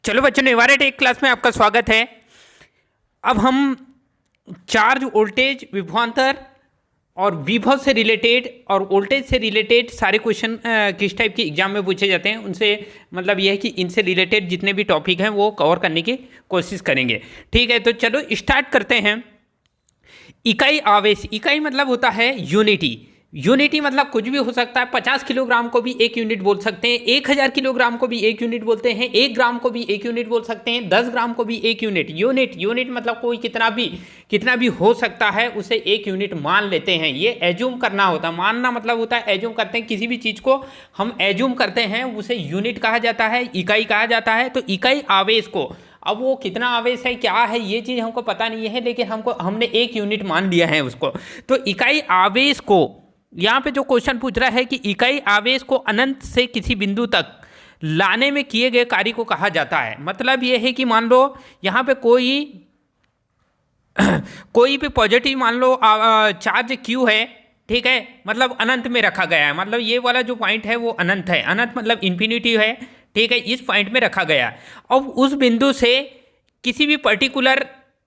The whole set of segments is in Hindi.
चलो बच्चों, नेवारेट एक क्लास में आपका स्वागत है। अब हम चार्ज, वोल्टेज, विभवांतर और विभव से रिलेटेड और वोल्टेज से रिलेटेड सारे क्वेश्चन किस टाइप के एग्जाम में पूछे जाते हैं उनसे मतलब यह है कि इनसे रिलेटेड जितने भी टॉपिक हैं वो कवर करने की कोशिश करेंगे। ठीक है, तो चलो स्टार्ट करते हैं। इकाई आवेश, इकाई मतलब होता है यूनिटी। यूनिटी मतलब कुछ भी हो सकता है। 50 किलोग्राम को भी एक यूनिट बोल सकते हैं, 1000 किलोग्राम को भी एक यूनिट बोलते हैं, 1 ग्राम को भी एक यूनिट बोल सकते हैं, 10 ग्राम को भी एक यूनिट। यूनिट मतलब कोई कितना भी हो सकता है, उसे एक यूनिट मान लेते हैं। ये एज्यूम करना होता है। मानना मतलब होता है एज्यूम करते हैं, किसी भी चीज़ को हम एज्यूम करते हैं उसे यूनिट कहा जाता है, इकाई कहा जाता है। तो इकाई आवेश को, अब वो कितना आवेश है, क्या है, ये चीज़ हमको पता नहीं है, लेकिन हमने एक यूनिट मान लिया है उसको। तो इकाई आवेश को, यहाँ पे जो क्वेश्चन पूछ रहा है कि इकाई आवेश को अनंत से किसी बिंदु तक लाने में किए गए कार्य को कहा जाता है। मतलब ये है कि मान लो यहाँ पे कोई भी पॉजिटिव मान लो चार्ज क्यू है, ठीक है, मतलब अनंत में रखा गया है। मतलब ये वाला जो पॉइंट है वो अनंत है, अनंत मतलब इन्फिनिटी है, ठीक है, इस पॉइंट में रखा गया। अब उस बिंदु से किसी भी पर्टिकुलर,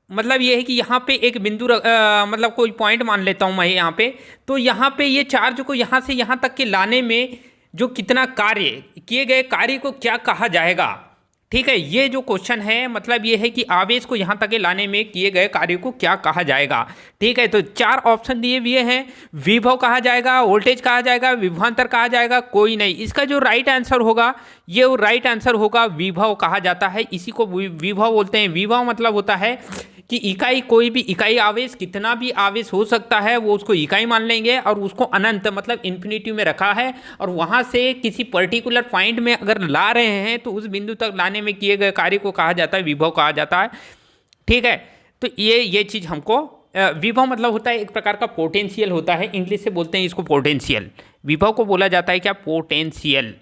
मतलब ये है कि यहाँ पे एक बिंदु मतलब कोई पॉइंट मान लेता हूँ मैं यहाँ पे, तो यहाँ पे ये चार्ज को यहाँ से यहाँ तक के लाने में जो कितना कार्य किए गए, कार्य को क्या कहा जाएगा। ठीक है, ये जो क्वेश्चन है मतलब ये है कि आवेश को यहाँ तक के लाने में किए गए कार्य को क्या कहा जाएगा। ठीक है, तो 4 ऑप्शन दिए हुए हैं। विभव कहा जाएगा, वोल्टेज कहा जाएगा, विभवांतर कहा जाएगा, कोई नहीं। इसका जो राइट आंसर होगा, ये वो राइट आंसर होगा, विभव कहा जाता है। इसी को विभव बोलते हैं। विभव मतलब होता है कि इकाई, कोई भी इकाई आवेश, कितना भी आवेश हो सकता है वो उसको इकाई मान लेंगे और उसको अनंत मतलब इन्फिनिटी में रखा है और वहाँ से किसी पर्टिकुलर पॉइंट में अगर ला रहे हैं तो उस बिंदु तक लाने में किए गए कार्य को कहा जाता है, विभव कहा जाता है। ठीक है, तो ये चीज़ हमको, विभव मतलब होता है एक प्रकार का पोटेंशियल होता है, इंग्लिश से बोलते हैं इसको पोटेंशियल। विभव को बोला जाता है क्या, पोटेंशियल।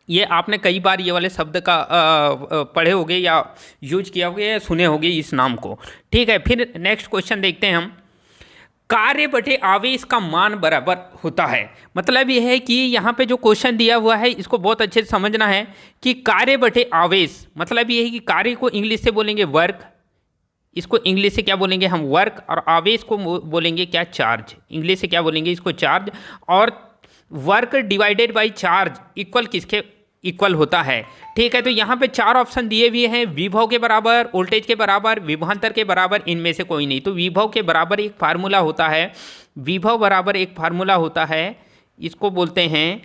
ये आपने कई बार ये वाले शब्द का पढ़े होंगे या यूज किया होगा या सुने होंगे इस नाम को। ठीक है, फिर नेक्स्ट क्वेश्चन देखते हैं हम। कार्य बटे आवेश का मान बराबर होता है। मतलब ये है कि यहाँ पे जो क्वेश्चन दिया हुआ है इसको बहुत अच्छे से समझना है कि कार्य बटे आवेश मतलब ये है कि कार्य को इंग्लिश से बोलेंगे वर्क, इसको इंग्लिश से क्या बोलेंगे हम, वर्क, और आवेश को बोलेंगे क्या, चार्ज। इंग्लिश से क्या बोलेंगे इसको, चार्ज। और work divided by charge equal किसके इक्वल होता है। ठीक है, तो यहाँ पे 4 ऑप्शन दिए हुए हैं। विभव के बराबर, वोल्टेज के बराबर, विभवांतर के बराबर, इनमें से कोई नहीं। तो विभव के बराबर एक फार्मूला होता है, विभव बराबर एक फार्मूला होता है, इसको बोलते हैं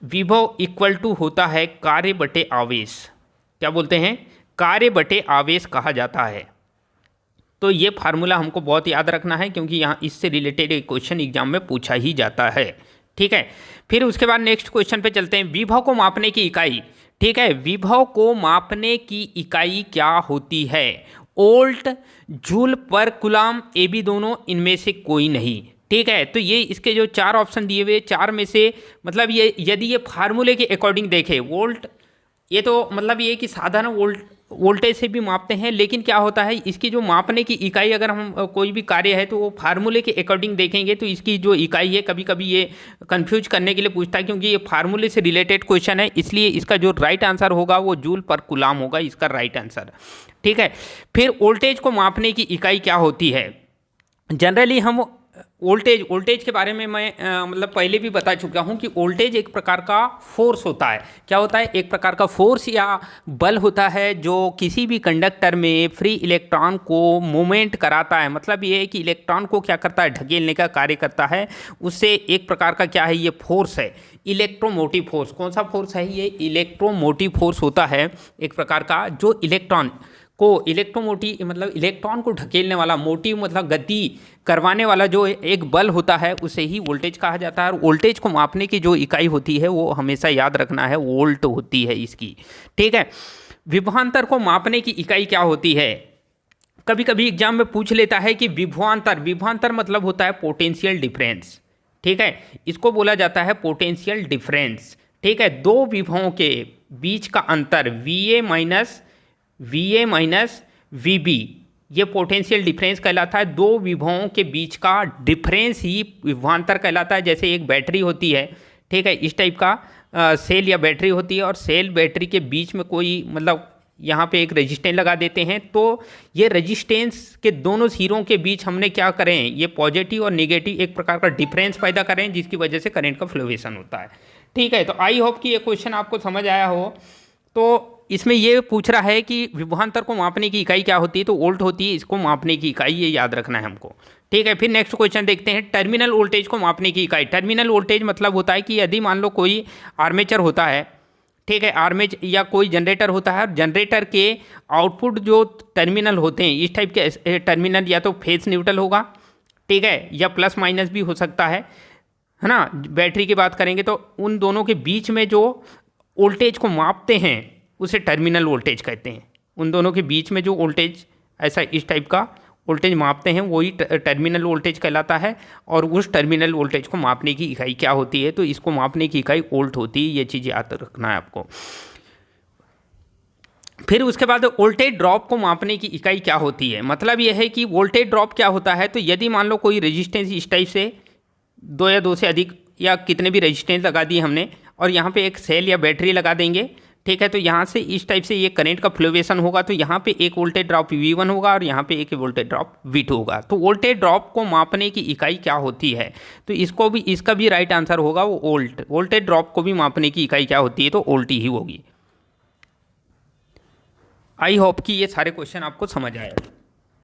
विभव इक्वल टू होता है कार्य बटे आवेश। क्या बोलते हैं, कार्य बटे आवेश कहा जाता है। तो ये फार्मूला हमको बहुत याद रखना है क्योंकि यहाँ इससे रिलेटेड एक क्वेश्चन एग्जाम में पूछा ही जाता है। ठीक है, फिर उसके बाद नेक्स्ट क्वेश्चन पे चलते हैं। विभव को मापने की इकाई। ठीक है, विभव को मापने की इकाई क्या होती है, volt, joule per coulomb, A B दोनों, इनमें से कोई नहीं। ठीक है, तो ये इसके जो 4 ऑप्शन दिए हुए, 4 में से मतलब ये यदि ये फार्मूले के अकॉर्डिंग देखें, वोल्ट, ये तो मतलब ये कि साधारण वोल्टेज से भी मापते हैं, लेकिन क्या होता है इसकी जो मापने की इकाई, अगर हम कोई भी कार्य है तो वो फार्मूले के अकॉर्डिंग देखेंगे तो इसकी जो इकाई है, कभी कभी ये कंफ्यूज करने के लिए पूछता है क्योंकि ये फार्मूले से रिलेटेड क्वेश्चन है, इसलिए इसका जो राइट आंसर होगा वो जूल पर कूलम होगा, इसका राइट आंसर। ठीक है, फिर वोल्टेज को मापने की इकाई क्या होती है। जनरली हम वोल्टेज के बारे में मैं मतलब पहले भी बता चुका हूँ कि वोल्टेज एक प्रकार का फोर्स होता है। क्या होता है, एक प्रकार का फोर्स या बल होता है जो किसी भी कंडक्टर में फ्री इलेक्ट्रॉन को मूवमेंट कराता है। मतलब ये है कि इलेक्ट्रॉन को क्या करता है, ढकेलने का कार्य करता है। उससे एक प्रकार का क्या है, ये फोर्स है, इलेक्ट्रोमोटिव फोर्स। कौन सा फोर्स है ये, इलेक्ट्रोमोटिव फोर्स होता है एक प्रकार का, जो इलेक्ट्रॉन को, इलेक्ट्रोमोटिव मतलब इलेक्ट्रॉन को ढकेलने वाला, मोटिव मतलब गति करवाने वाला जो एक बल होता है उसे ही वोल्टेज कहा जाता है। और वोल्टेज को मापने की जो इकाई होती है वो हमेशा याद रखना है, वोल्ट होती है इसकी। ठीक है, विभवांतर को मापने की इकाई क्या होती है। कभी कभी एग्जाम में पूछ लेता है कि विभवांतर मतलब होता है पोटेंशियल डिफरेंस। ठीक है, इसको बोला जाता है पोटेंशियल डिफरेंस। ठीक है, दो विभवों के बीच का अंतर VA माइनस VB, ये पोटेंशियल डिफरेंस कहलाता है। दो विभवों के बीच का डिफरेंस ही विभवांतर कहलाता है। जैसे एक बैटरी होती है, ठीक है, इस टाइप का सेल या बैटरी होती है और सेल बैटरी के बीच में कोई मतलब यहाँ पे एक रेजिस्टेंस लगा देते हैं, तो ये रेजिस्टेंस के दोनों सिरों के बीच हमने क्या करें, ये पॉजिटिव और नेगेटिव एक प्रकार का डिफरेंस पैदा करें, जिसकी वजह से करंट का फ्लोवेशन होता है। ठीक है, तो आई होप कि ये क्वेश्चन आपको समझ आया हो। तो इसमें ये पूछ रहा है कि विभवांतर को मापने की इकाई क्या होती है, तो वोल्ट होती है इसको मापने की इकाई, ये याद रखना है हमको। ठीक है, फिर नेक्स्ट क्वेश्चन देखते हैं, टर्मिनल वोल्टेज को मापने की इकाई। टर्मिनल वोल्टेज मतलब होता है कि यदि मान लो कोई आर्मेचर होता है, ठीक है, आर्मेचर या कोई जनरेटर होता है, और जनरेटर के आउटपुट जो टर्मिनल होते हैं, इस टाइप के टर्मिनल या तो फेस न्यूट्रल होगा, ठीक है, या प्लस माइनस भी हो सकता है ना। बैटरी की बात करेंगे तो उन दोनों के बीच में जो वोल्टेज को मापते हैं उसे टर्मिनल वोल्टेज कहते हैं। उन दोनों के बीच में जो वोल्टेज ऐसा इस टाइप का वोल्टेज मापते हैं वही टर्मिनल वोल्टेज कहलाता है। और उस टर्मिनल वोल्टेज को मापने की इकाई क्या होती है, तो इसको मापने की इकाई वोल्ट होती है। ये चीज़ याद रखना है आपको। फिर उसके बाद वोल्टेज ड्रॉप को मापने की इकाई क्या होती है, मतलब यह है कि वोल्टेज ड्रॉप क्या होता है, तो यदि मान लो कोई रेजिस्टेंस इस टाइप से दो या दो से अधिक या कितने भी रेजिस्टेंस लगा दिए हमने, और यहाँ पे एक सेल या बैटरी लगा देंगे, ठीक है, तो यहाँ से इस टाइप से ये करंट का फ्लोवेशन होगा, तो यहाँ पे एक वोल्टेज ड्रॉप V1 होगा और यहाँ पे एक वोल्टेज ड्रॉप V2 होगा। तो वोल्टेज ड्रॉप को मापने की इकाई क्या होती है, तो इसका भी राइट आंसर होगा वो वोल्ट। वोल्टेज ड्रॉप को भी मापने की इकाई क्या होती है, तो वोल्ट ही होगी। आई होप कि ये सारे क्वेश्चन आपको समझ आए।